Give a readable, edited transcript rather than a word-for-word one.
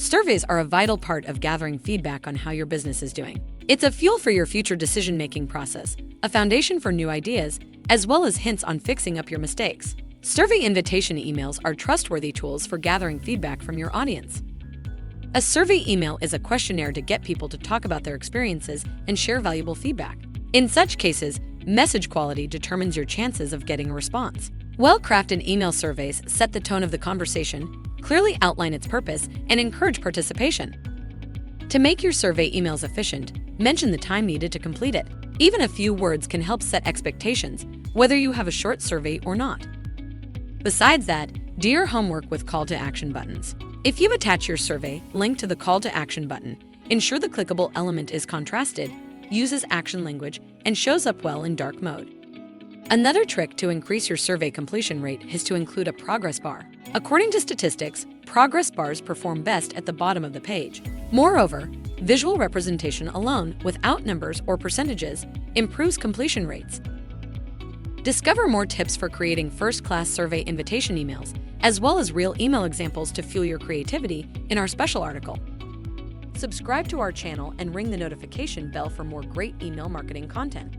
Surveys are a vital part of gathering feedback on how your business is doing. It's a fuel for your future decision-making process, a foundation for new ideas, as well as hints on fixing up your mistakes. Survey invitation emails are trustworthy tools for gathering feedback from your audience. A survey email is a questionnaire to get people to talk about their experiences and share valuable feedback. In such cases, message quality determines your chances of getting a response. Well-crafted email surveys set the tone of the conversation, clearly outline its purpose, and encourage participation. To make your survey emails efficient, mention the time needed to complete it. Even a few words can help set expectations, whether you have a short survey or not. Besides that, do your homework with call to action buttons. If you attach your survey link to the call to action button, ensure the clickable element is contrasted, uses action language, and shows up well in dark mode. Another trick to increase your survey completion rate is to include a progress bar. According to statistics, progress bars perform best at the bottom of the page. Moreover, visual representation alone, without numbers or percentages, improves completion rates. Discover more tips for creating first-class survey invitation emails, as well as real email examples to fuel your creativity in our special article. Subscribe to our channel and ring the notification bell for more great email marketing content.